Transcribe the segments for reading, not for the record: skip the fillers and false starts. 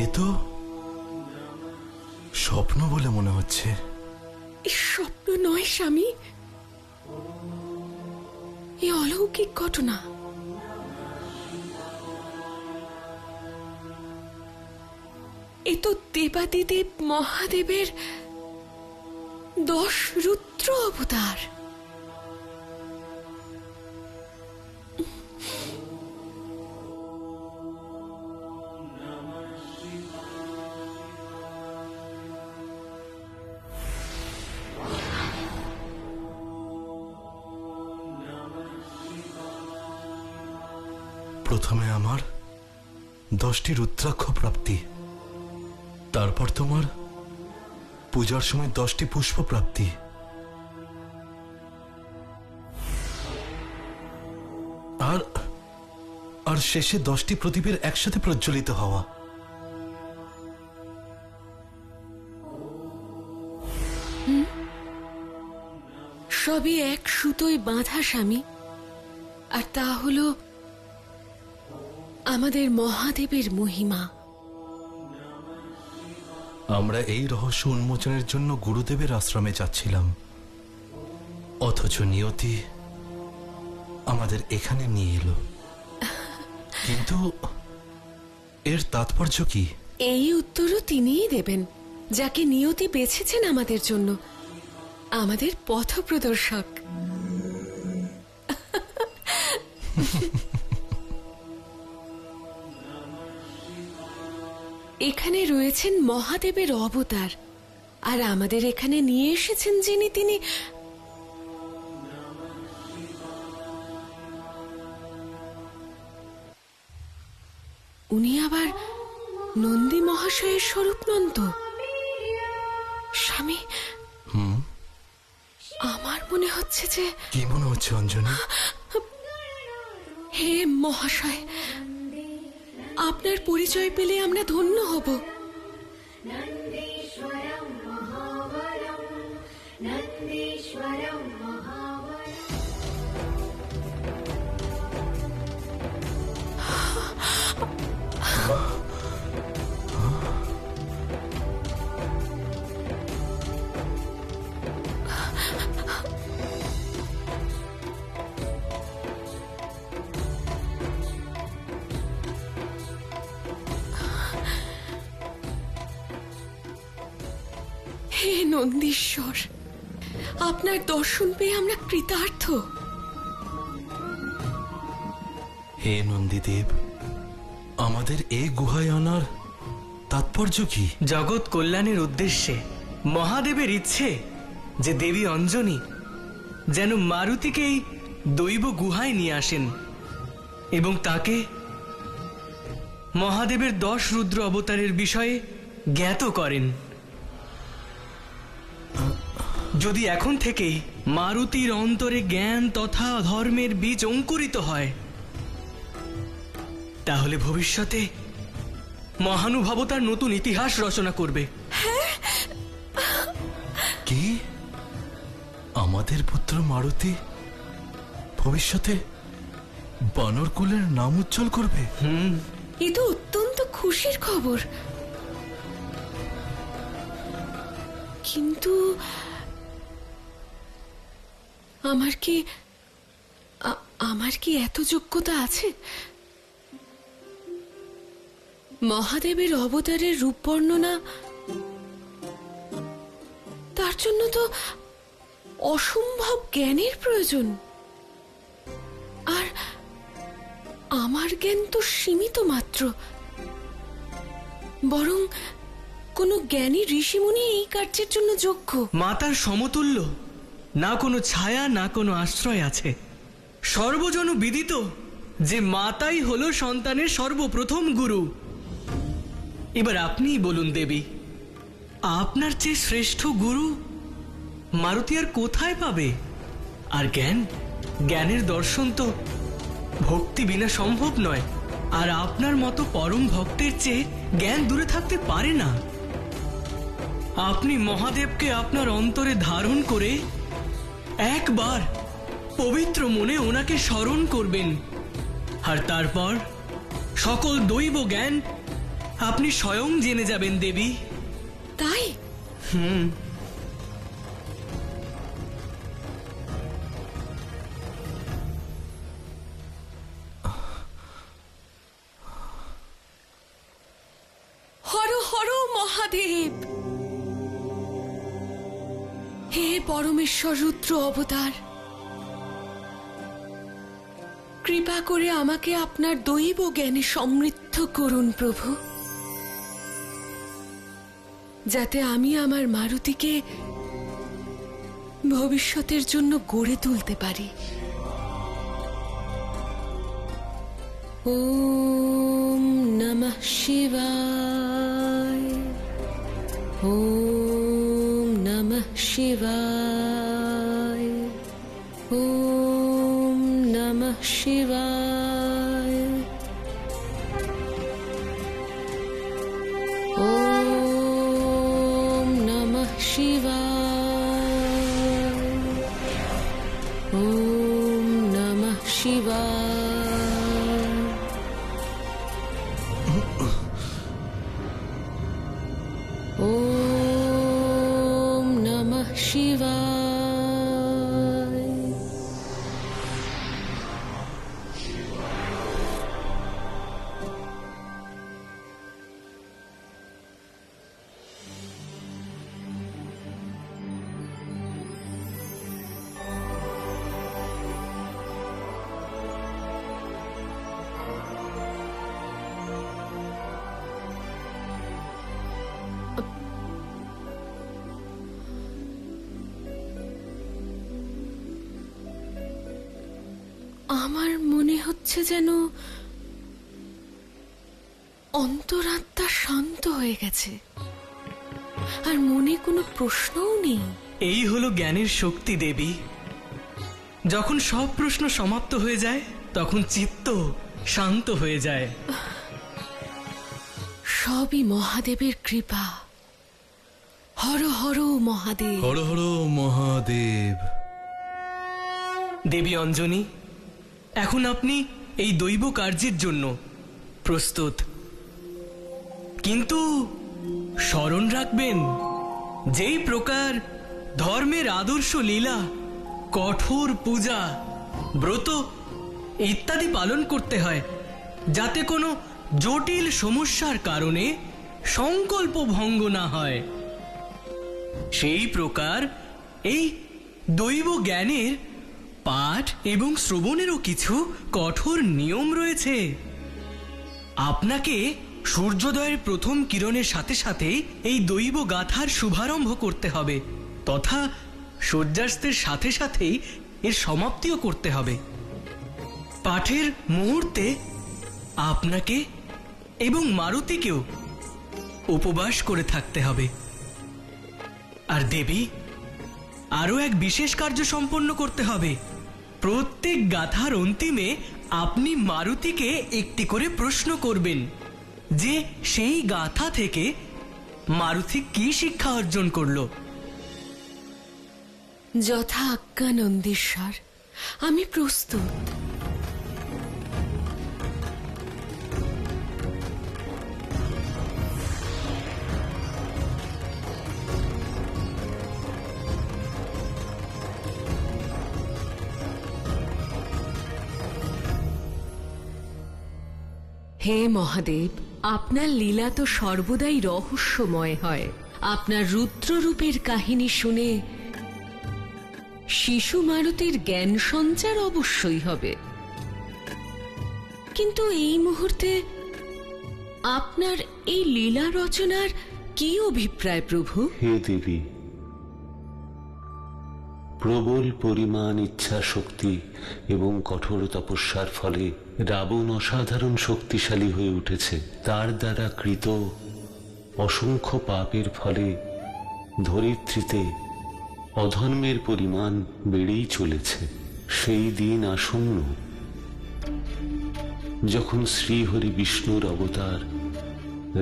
এ তো স্বপ্ন বলে মনে হচ্ছে। স্বপ্ন নয় স্বামী, এ অলৌকিক ঘটনা। এ তো দেবাদিদেব মহাদেবের 10 রুদ্র অবতার। প্রথমে আমার 10টি রুদ্রাক্ষ প্রাপ্তি, তারপর তোমার পূজার সময় 10টি পুষ্প প্রাপ্তি, আর আর শেষে 10টি প্রদীপের একসাথে প্রজ্বলিত হওয়া। সবই এক সুতোয় বাঁধা স্বামী, আর তা হলো আমাদের মহাদেবের মহিমা। আমরা এই রহস্য উন্মোচনের জন্য গুরুদেবের আশ্রমে যাচ্ছিলাম, অথচ নিয়তি আমাদের এখানে নিয়ে এলো। কিন্তু এর তাৎপর্য কি? এই উত্তরও তিনিই দেবেন, যাকে নিয়তি বেছেছেন আমাদের জন্য, আমাদের পথপ্রদর্শক। এখানে রয়েছেন মহাদেবের অবতার, আর আমাদের এখানে নিয়ে এসেছেন যিনি, তিনি উনি আবার নন্দী মহাশয়ের স্বরূপ নন্দ। স্বামী, আমার মনে হচ্ছে যে... কি মনে হচ্ছে অঞ্জনী? হে মহাশয়, আপনার পরিচয় পেলে আমরা ধন্য হব। হে নন্দীশ্বর, আপনার দর্শন পেয়ে আমরা কৃতার্থ। হে নন্দীদেব, আমাদের এই গুহায় আনার তাৎপর্য কি? জগৎ কল্যাণের উদ্দেশ্যে মহাদেবের ইচ্ছে যে দেবী অঞ্জনী যেন মারুতিকে এই দৈব গুহায় নিয়ে আসেন এবং তাকে মহাদেবের 10 রুদ্র অবতারের বিষয়ে জ্ঞাত করেন। যদি এখন থেকেই মারুতির অন্তরে জ্ঞান তথা ধর্মের বীজ অঙ্কুরিত হয়, তাহলে ভবিষ্যতে মহানুভবতার নতুন ইতিহাস রচনা করবে। কি? আমাদের পুত্র মারুতি ভবিষ্যতে বানরকুলের নাম উজ্জ্বল করবে? এ তো অত্যন্ত খুশির খবর। কিন্তু আমার কি এত যোগ্যতা আছে? মহাদেবের অবতারের রূপ বর্ণনা, তার জন্য তো অসম্ভব জ্ঞানের প্রয়োজন, আর আমার জ্ঞান তো সীমিত মাত্র। বরং কোন জ্ঞানী ঋষিমুনি এই কার্যের জন্য যোগ্য। মাতার সমতুল্য না কোনো ছায়া না কোনো আশ্রয় আছে। সর্বজন বিদিত যে মাতাই হলো সন্তানের সর্বপ্রথম গুরু। এবার আপনিই বলুন দেবী, আপনার চেয়ে শ্রেষ্ঠ গুরু মারুতি আর কোথায় পাবে? আর জ্ঞানের দর্শন তো ভক্তি বিনা সম্ভব নয়, আর আপনার মতো পরম ভক্তের চেয়ে জ্ঞান দূরে থাকতে পারে না। আপনি মহাদেবকে আপনার অন্তরে ধারণ করে একবার পবিত্র মনে ওনাকে স্মরণ করবেন, আর তারপর সকল দৈব জ্ঞান আপনি স্বয়ং জেনে যাবেন দেবী। তাই হর হর মহাদেব, হে পরমেশ্বর রুদ্র অবতার, কৃপা করে আমাকে আপনার দৈব জ্ঞানে সমৃদ্ধ করুন প্রভু, যাতে আমি আমার মারুতিকে ভবিষ্যতের জন্য গড়ে তুলতে পারি। ওম নমঃ শিবায়, ওম নমঃ শিবায়, ওম নমঃ শিবায়, ওম নমঃ শিবায়, ওম নমঃ শিবায়। ওম নমঃ শিবায়। আমার মনে হচ্ছে যেন অন্তরাত্মা শান্ত হয়ে গেছে, আর মনে কোনো প্রশ্নও নেই। এই হলো জ্ঞানের শক্তি দেবী। যখন সব প্রশ্ন সমাপ্ত হয়ে যায় তখন চিত্ত শান্ত হয়ে যায়। সবই মহাদেবের কৃপা। হর হর মহাদেব। হর হর মহাদেব। দেবী অঞ্জনী, এখন আপনি এই দৈব কার্যের জন্য প্রস্তুত, কিন্তু স্মরণ রাখবেন, যেই প্রকার ধর্মের আদর্শ লীলা, কঠোর পূজা, ব্রত ইত্যাদি পালন করতে হয়, যাতে কোনো জটিল সমস্যার কারণে সংকল্প ভঙ্গ না হয়, সেই প্রকার এই দৈব জ্ঞানের পাঠ এবং শ্রবণেরও কিছু কঠোর নিয়ম রয়েছে। আপনাকে সূর্যোদয়ের প্রথম কিরণের সাথে সাথে এই দৈব গাথার শুভারম্ভ করতে হবে, তথা সূর্যাস্তের সাথে সাথেই এর সমাপ্তিও করতে হবে। পাঠের মুহূর্তে আপনাকে এবং মারুতিকেও উপবাস করে থাকতে হবে। আর দেবী, আরও এক বিশেষ কার্য সম্পন্ন করতে হবে। প্রত্যেক গাথার অন্তিমে আপনি মারুতিকে একটি করে প্রশ্ন করবেন যে সেই গাথা থেকে মারুতি কি শিক্ষা অর্জন করলো। যথা আজ্ঞা নন্দীশ্বর, আমি প্রস্তুত। হে মহাদেব, আপনার লীলা তো সর্বদাই রহস্যময় হয়। আপনার রুদ্ররূপের কাহিনী শুনে শিশু মারুতির জ্ঞান সঞ্চার অবশ্যই হবে, কিন্তু এই মুহূর্তে আপনার এই লীলা রচনার কি অভিপ্রায় প্রভু? হে দেবী, প্রবল পরিমাণ ইচ্ছা শক্তি এবং কঠোর তপস্যার ফলে রাবণ অসাধারণ শক্তিশালী হয়ে উঠেছে। তার দ্বারা কৃত অসংখ্য পাপের ফলে ধরিত্রীতে অধর্মের পরিমাণ বেড়েই চলেছে। সেই দিন আসন্ন যখন শ্রীহরি বিষ্ণুর অবতার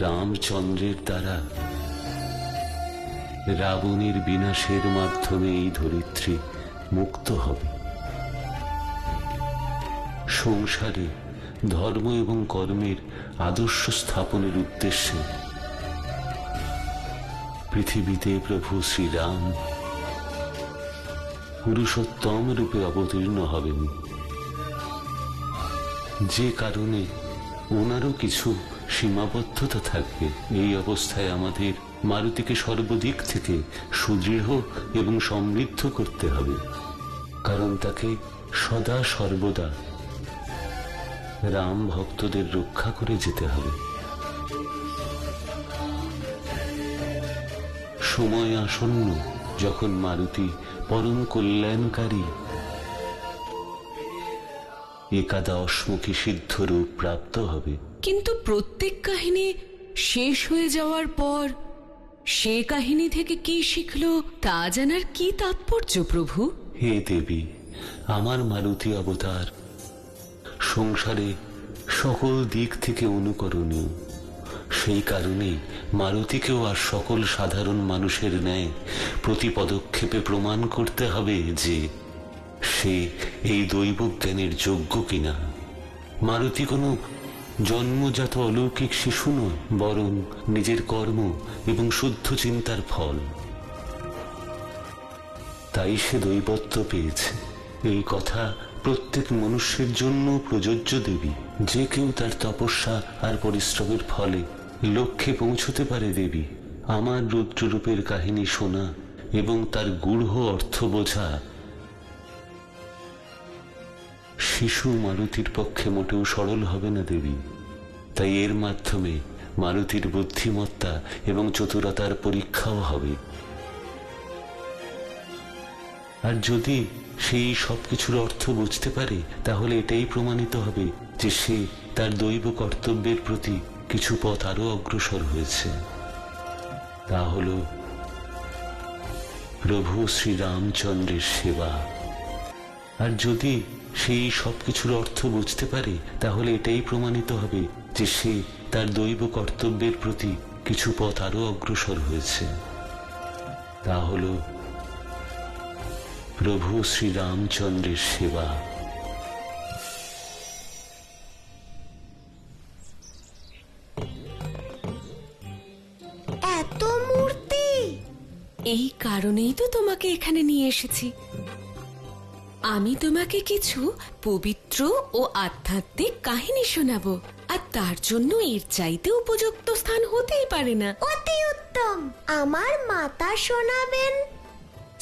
রামচন্দ্রের দ্বারা রাবণের বিনাশের মাধ্যমে এই ধরিত্রী মুক্ত হবে। সংসারে ধর্ম এবং কর্মের আদর্শ স্থাপনের উদ্দেশ্যে পৃথিবীতে প্রভু শ্রীরাম পুরুষোত্তম রূপে অবতীর্ণ হবেন, যে কারণে ওনারও কিছু সীমাবদ্ধতা থাকবে। এই অবস্থায় আমাদের মারুতিকে সর্বদিক থেকে সুদৃঢ় এবং সমৃদ্ধ করতে হবে, কারণ তাকে সদা সর্বদা রাম ভক্তদের রক্ষা করে যেতে হবে। সময় আসন্ন যখন মারুতি পরম কল্যাণকারী একাদশমুখী সিদ্ধ রূপ প্রাপ্ত হবে। কিন্তু প্রত্যেক কাহিনী শেষ হয়ে যাওয়ার পর সে কাহিনী থেকে কি শিখলো তা জানার কি তাৎপর্য প্রভু? হে দেবী, আমার মারুতি অবতার সংসারে সকল দিক থেকে অনুকরণীয়। সেই কারণেই মারুতিকেও আর সকল সাধারণ মানুষের ন্যায় প্রতি পদক্ষেপে প্রমাণ করতে হবে যে সে এই দৈব জ্ঞানের যোগ্য কিনা। মারুতি কোনো জন্মজাত অলৌকিক শিশু নয়, বরং নিজের কর্ম এবং শুদ্ধ চিন্তার ফল। তাই সে দৈবত্ব পেয়েছে। এই কথা প্রত্যেক মনুষ্যের জন্য প্রযোজ্য দেবী। যে কেউ তার তপস্যা আর পরিশ্রমের ফলে লক্ষ্যে পৌঁছতে পারে দেবী। আমার রুদ্ররূপের কাহিনী শোনা এবং তার গূঢ় অর্থ বোঝা শিশু মারুতির পক্ষে মোটেও সরল হবে না দেবী। তাই এর মাধ্যমে মারুতির বুদ্ধিমত্তা এবং চতুরতার পরীক্ষাও হবে। আর যদি সেই সবকিছুর অর্থ বুঝতে পারে, তাহলে এটাই প্রমাণিত হবে যে সে তার দৈব কর্তব্যের প্রতি কিছু পথ আরো অগ্রসর হয়েছে। তা হল প্রভু শ্রীরামচন্দ্রের সেবা। আর যদি সেই সবকিছুর অর্থ বুঝতে পারে, তাহলে এটাই প্রমাণিত হবে যে সে তার দৈব কর্তব্যের প্রতি কিছু পথ আরো অগ্রসর হয়েছে। তা হল প্রভু শ্রীরামচন্দ্রের সেবা। এত মূর্তি! এই কারণেই তো তোমাকে এখানে নিয়ে এসেছি। আমি তোমাকে কিছু পবিত্র ও আধ্যাত্মিক কাহিনী শোনাবো, আর তার জন্য এর চাইতে উপযুক্ত স্থান হতেই পারে না। অতি উত্তম। আমার মাতা শোনাবেন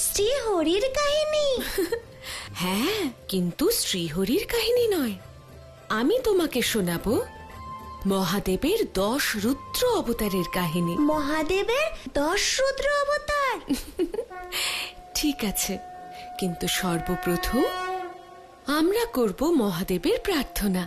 শ্রীহরির কাহিনী। হ্যাঁ, কিন্তু শ্রীহরির কাহিনী নয়। আমি তোমাকে শোনাবো মহাদেবের 10 রুদ্র অবতারের কাহিনী। মহাদেবের 10 রুদ্র অবতার? ঠিক আছে, কিন্তু সর্বপ্রথম আমরা করব মহাদেবের প্রার্থনা।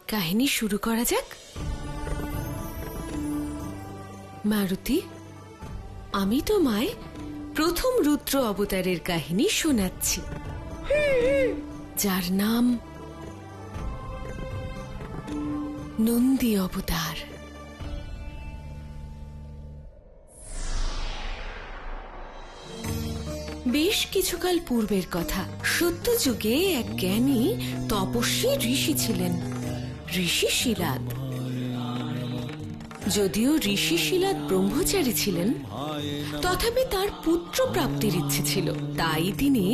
কাহিনী শুরু করা যাক। মারুতি, আমি তোমায় প্রথম রুদ্র অবতারের কাহিনী শোনাচ্ছি, যার নাম নন্দী অবতার। বেশ কিছুকাল পূর্বের কথা। সত্যযুগে এক জ্ঞানী তপস্বী ঋষি ছিলেন, ঋষি শিলাদ। যদিও ঋষি শিলাদ ব্রহ্মচারী ছিলেন, তথাপি তার পুত্র প্রাপ্তির ইচ্ছে ছিল। তাই তিনি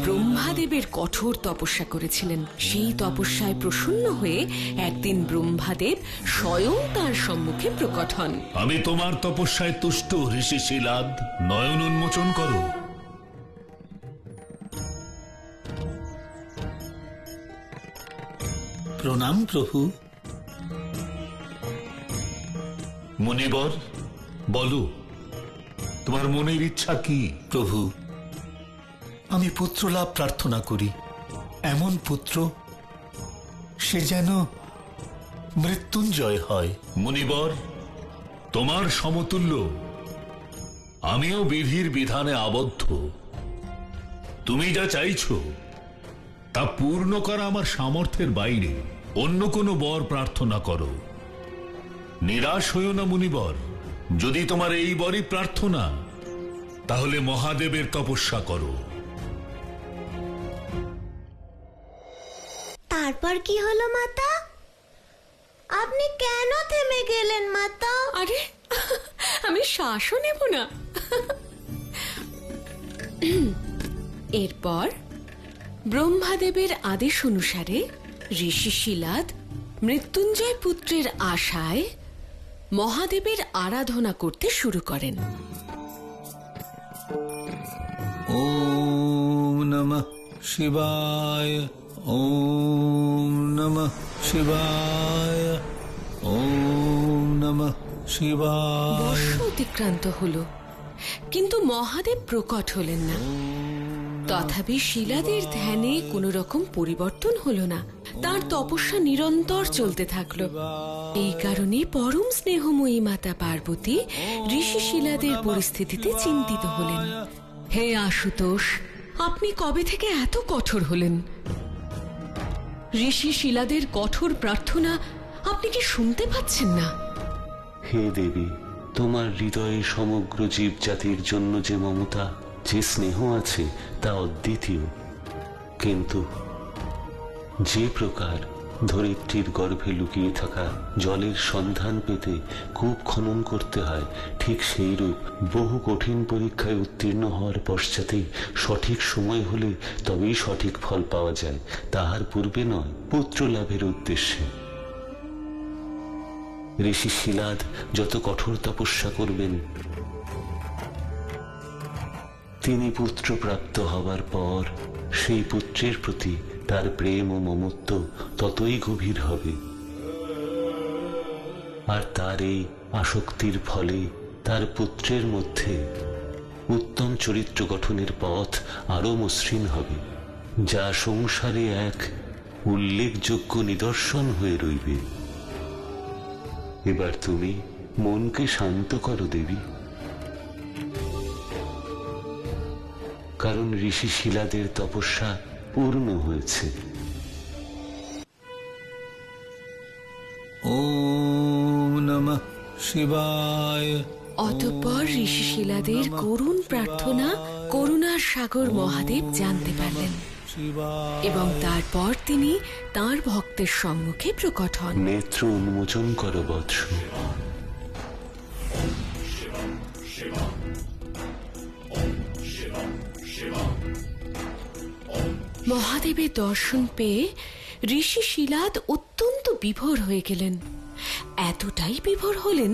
ব্রহ্মাদেবের কঠোর তপস্যা করেছিলেন। সেই তপস্যায় প্রসন্ন হয়ে একদিন ব্রহ্মাদেব স্বয়ং তার সম্মুখে প্রকট হন। আমি তোমার তপস্যায় তুষ্ট ঋষি শিলাদ, নয়ন উন্মোচন করো। প্রণাম প্রভু। মুনিবর, বলো তোমার মনের ইচ্ছা কি? প্রভু, আমি পুত্র লাভ প্রার্থনা করি। এমন পুত্র সে যেন মৃত্যুঞ্জয় হয়। মুনিবর, তোমার সমতুল্য আমিও বিধির বিধানে আবদ্ধ। তুমি যা চাইছো তা পূর্ণ করা আমার সামর্থ্যের বাইরে। অন্য কোনো বর প্রার্থনা করো। নিরাশ হইও না মুনিবর। যদি তোমার এই বরই প্রার্থনা, তাহলে মহাদেবের তপস্যা করো। তারপর কি হলো মাতা? আপনি কেন থেমে গেলেন মাতা? আরে, আমি শ্বাসও নেব না। এরপর ব্রহ্মাদেবের আদেশ অনুসারে ঋষি শিলাদ মৃত্যুঞ্জয় পুত্রের আশায় মহাদেবের আরাধনা করতে শুরু করেন। ওম নমঃ শিবায়, ওম নমঃ শিবায়, ওম নমঃ শিবায়। বর্ষ অতিক্রান্ত হল, কিন্তু মহাদেব প্রকট হলেন না। তথাপি শিলাদের ধ্যানে কোনো রকম পরিবর্তন হলো না। তার তপস্যা নিরন্তর চলতে থাকলো। এই কারণে পরম স্নেহময়ী মাতা পার্বতী ঋষি শিলাদের পরিস্থিতিতে চিন্তিত হলেন। হে আশুতোষ, আপনি কবে থেকে এত কঠোর হলেন? ঋষি শিলাদের কঠোর প্রার্থনা আপনি কি শুনতে পাচ্ছেন না? হে দেবী, তোমার হৃদয়ে সমগ্র জীব জাতির জন্য যে মমতা, যে স্নেহ আছে তা অদ্বিতীয়। কিন্তু যে প্রকার ধরিত্রীর গর্ভে লুকিয়ে থাকা জলের সন্ধান পেতে কূপ খনন করতে হয়, ঠিক সেই রূপ বহু কঠিন পরীক্ষায় উত্তীর্ণ হওয়ার পশ্চাতে সঠিক সময় হলে তবেই সঠিক ফল পাওয়া যায়, তাহার পূর্বে নয়। পুত্র লাভের উদ্দেশ্যে ঋষি শিলাদ যত কঠোর তপস্যা করবেন, তিনি পুত্র প্রাপ্ত হবার পর সেই পুত্রের প্রতি তার প্রেম ও মমত্ব ততই গভীর হবে। আর তার এই আসক্তির ফলে তার পুত্রের মধ্যে উত্তম চরিত্র গঠনের পথ আরো মসৃণ হবে, যা সংসারে এক উল্লেখযোগ্য নিদর্শন হয়ে রইবে। এবার তুমি মনকে শান্ত করো দেবী, কারণ ঋষি শিলাদের তপস্যা পূর্ণ হয়েছে। ওম নমঃ শিবায়। অতঃপর ঋষি শিলাদের করুণ প্রার্থনা করুণার সাগর মহাদেব জানতে পারলেন, এবং তারপর তিনি তার ভক্তের সম্মুখে প্রকট হন। নেত্র উন্মোচন করো বৎস। মহাদেবের দর্শন পেয়ে ঋষি শিলাদ অত্যন্ত বিভোর হয়ে গেলেন। এতটাই বিভোর হলেন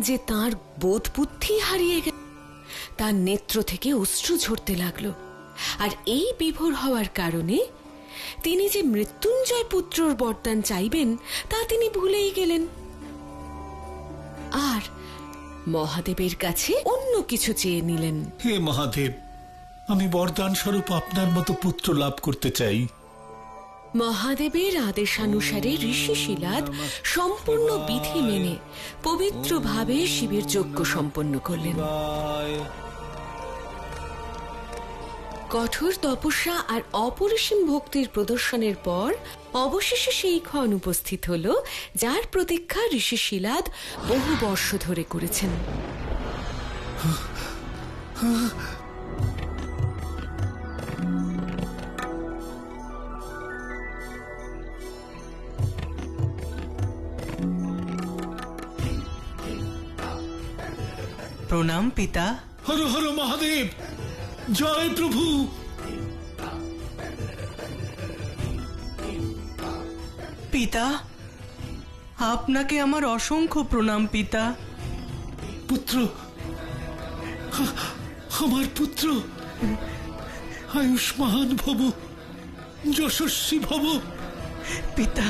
যে তাঁর বোধ বুদ্ধি হারিয়ে গেল। তার নেত্র থেকে অশ্রু ঝরতে লাগলো। আর এই বিভোর হওয়ার কারণে তিনি যে মৃত্যুঞ্জয় পুত্রর বরদান চাইবেন তা তিনি ভুলেই গেলেন, আর মহাদেবের কাছে অন্য কিছু চেয়ে নিলেন। হে মহাদেব, আমি বরদান স্বরূপ আপনার মতো পুত্র লাভ করতে চাই। মহাদেবের আদেশানুসারে ঋষি শিলাদ সম্পূর্ণ বিধি মেনে পবিত্রভাবে শিবের যজ্ঞ সম্পন্ন করলেন। কঠোর তপস্যা আর অপরিসীম ভক্তির প্রদর্শনের পর অবশেষে সেই ক্ষণ উপস্থিত হল, যার প্রতীক্ষা ঋষি শিলাদ বহু বর্ষ ধরে করেছেন। প্রণাম পিতা। হর হর মহাদেব, জয় প্রভু। পিতা, আপনাকে আমার অসংখ্য প্রণাম পিতা। পুত্র, আমার পুত্র, আয়ুষ্মান ভব, যশস্বী ভব। পিতা